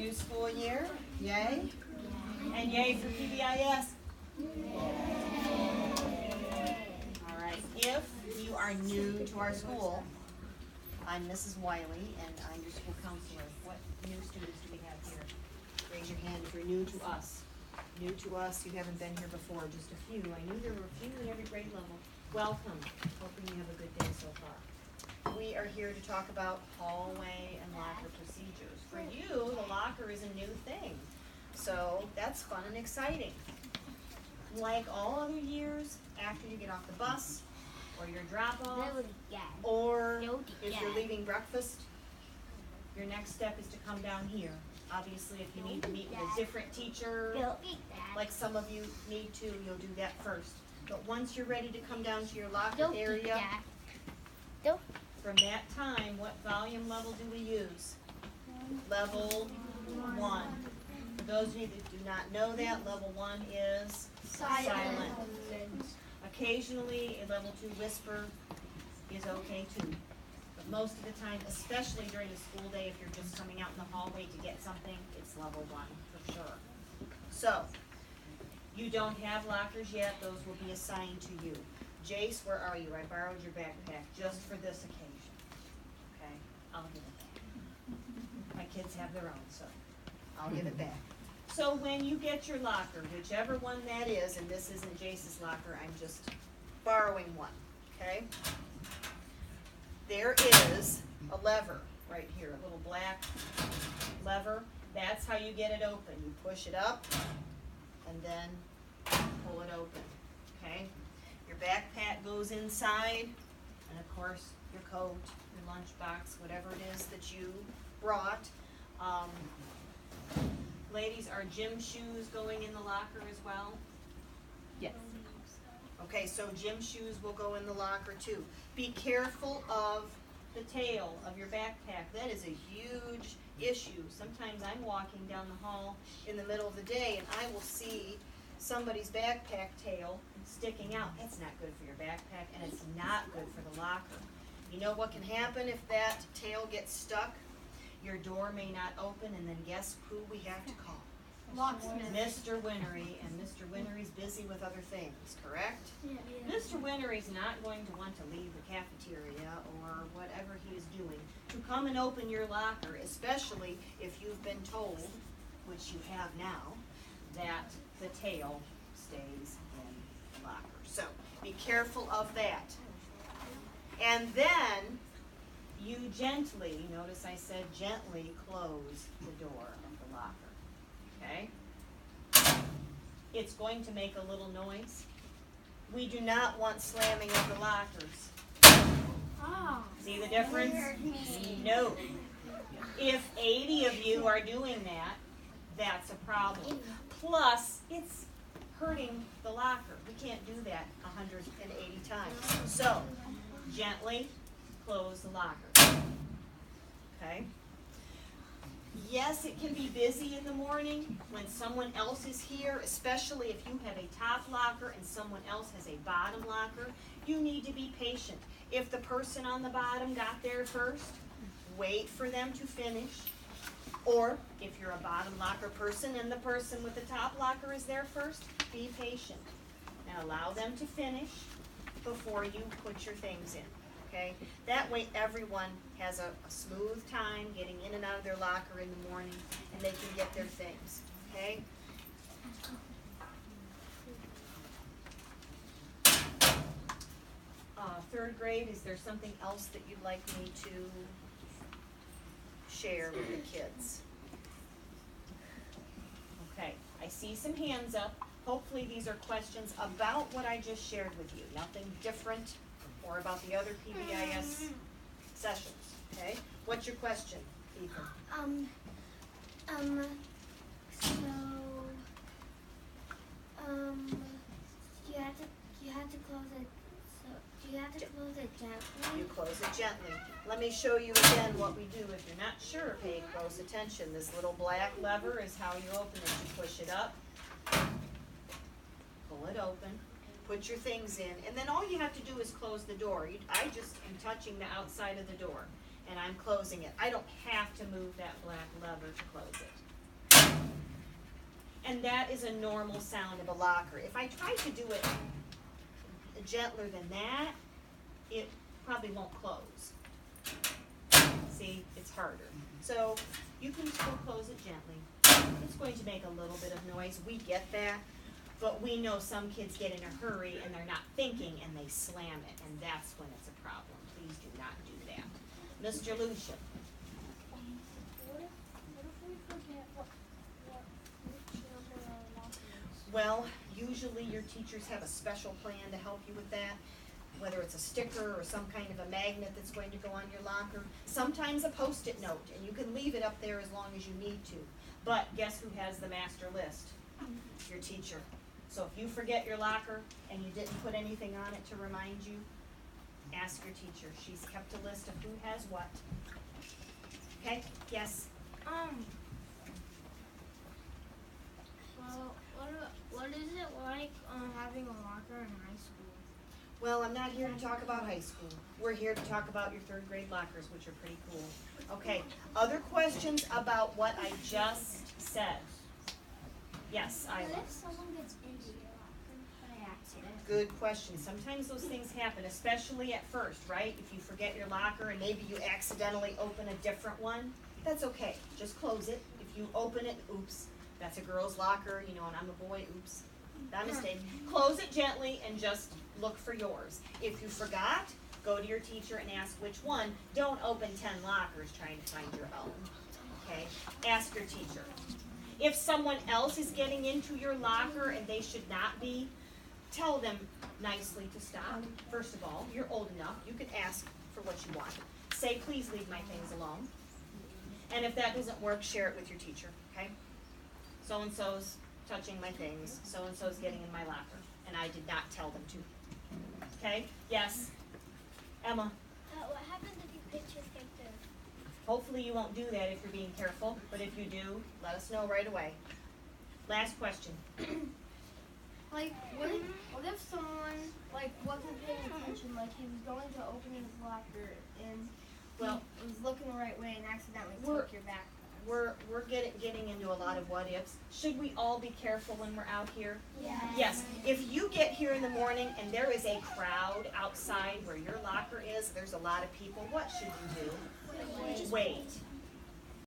new school year. Yay? And yay for PBIS. All right. If you are new to our school, I'm Mrs. Wiley, and I'm your school counselor. What new students do we have here? Raise your hand if you're new to us. New to us, you haven't been here before, just a few. I knew there were a few in every grade level. Welcome. Hoping you have a good day so far. We are here to talk about hallway and locker procedures. For you, the locker is a new thing, so that's fun and exciting. Like all other years, after you get off the bus, or your drop-off, or if you're leaving breakfast, your next step is to come down here. Obviously, if you need to meet with a different teacher, like some of you need to, you'll do that first. But once you're ready to come down to your locker area, from that time, what volume level do we use? Level 1. For those of you that do not know that, level 1 is silent. Occasionally, a level 2 whisper is okay too. But most of the time, especially during the school day, if you're just coming out in the hallway to get something, it's level 1 for sure. So, you don't have lockers yet, those will be assigned to you. Jace, where are you? I borrowed your backpack just for this occasion. Okay, I'll give it back. My kids have their own, so I'll give it back. So when you get your locker, whichever one that is, and this isn't Jace's locker, I'm just borrowing one, okay? There is a lever right here, a little black lever. That's how you get it open. You push it up and then pull it open, okay? Your backpack goes inside, and of course, your coat, your lunchbox, whatever it is that you brought. Ladies, are gym shoes going in the locker as well? Yes. Okay, so gym shoes will go in the locker too. Be careful of the tail of your backpack. That is a huge issue. Sometimes I'm walking down the hall in the middle of the day and I will see somebody's backpack tail sticking out. That's not good for your backpack, and it's not good for the locker. You know what can happen if that tail gets stuck? Your door may not open, and then guess who we have to call? Locksmith. Mr. Winnery, and Mr. Winnery's busy with other things, correct? Yeah. Mr. Winnery's not going to want to leave the cafeteria or whatever he is doing to come and open your locker, especially if you've been told, which you have now, that the tail stays in the locker. So be careful of that. And then you gently, notice I said gently, close the door of the locker. Okay? It's going to make a little noise. We do not want slamming of the lockers. Oh. See the difference? No. If 80 of you are doing that, that's a problem. Plus, it's hurting the locker. We can't do that 180 times. So, gently close the locker. Okay? Yes, it can be busy in the morning when someone else is here, especially if you have a top locker and someone else has a bottom locker. You need to be patient. If the person on the bottom got there first, wait for them to finish. Or if you're a bottom locker person and the person with the top locker is there first, be patient and allow them to finish before you put your things in. Okay? That way everyone has a smooth time getting in and out of their locker in the morning, and they can get their things. Okay? Third grade, is there something else that you'd like me to share with the kids? Okay, I see some hands up. Hopefully these are questions about what I just shared with you. Nothing different or about the other PBIS sessions, okay? What's your question, Ethan? You have to close it. So you have to close it gently. You close it gently. Let me show you again what we do. If you're not sure, pay close attention. This little black lever is how you open it. You push it up, pull it open, put your things in, and then all you have to do is close the door. I just am touching the outside of the door, and I'm closing it. I don't have to move that black lever to close it. And that is a normal sound of a locker. If I try to do it gentler than that, it probably won't close. See, it's harder. So you can still close it gently. It's going to make a little bit of noise. We get that. But we know some kids get in a hurry and they're not thinking and they slam it, and that's when it's a problem. Please do not do that. Mr. Lucia. What if we forget which number our locker is? Well, usually your teachers have a special plan to help you with that, whether it's a sticker or some kind of a magnet that's going to go on your locker. Sometimes a Post-it note, and you can leave it up there as long as you need to. But guess who has the master list? Your teacher. So if you forget your locker and you didn't put anything on it to remind you, ask your teacher. She's kept a list of who has what. Okay? Yes? Well, what is it like having a locker in high school? Well, I'm not here to talk about high school. We're here to talk about your third grade lockers, which are pretty cool. Okay, other questions about what I just said? Yes, Isla. What if someone gets into your locker by accident? Good question. Sometimes those things happen, especially at first, right? If you forget your locker and maybe you accidentally open a different one, that's okay. Just close it. If you open it, oops, that's a girl's locker, you know, and I'm a boy, oops, that mistake. Close it gently and just look for yours. If you forgot, go to your teacher and ask which one. Don't open 10 lockers trying to find your own, okay? Ask your teacher. If someone else is getting into your locker and they should not be, tell them nicely to stop. First of all, you're old enough. You can ask for what you want. Say, please leave my things alone. And if that doesn't work, share it with your teacher, okay? So-and-so's touching my things. So-and-so's getting in my locker. And I did not tell them to. Okay? Yes? Emma? What happens if you pitch your cake there? Hopefully you won't do that if you're being careful, but if you do, let us know right away. Last question. Like, what if someone, like, wasn't paying attention, like, he was going to open his locker and Well, he was looking the right way and accidentally We're- took your backpack? we're getting into a lot of what ifs. Should we all be careful when we're out here? Yes. If you get here in the morning and there is a crowd outside where your locker is, there's a lot of people, what should you do? Wait.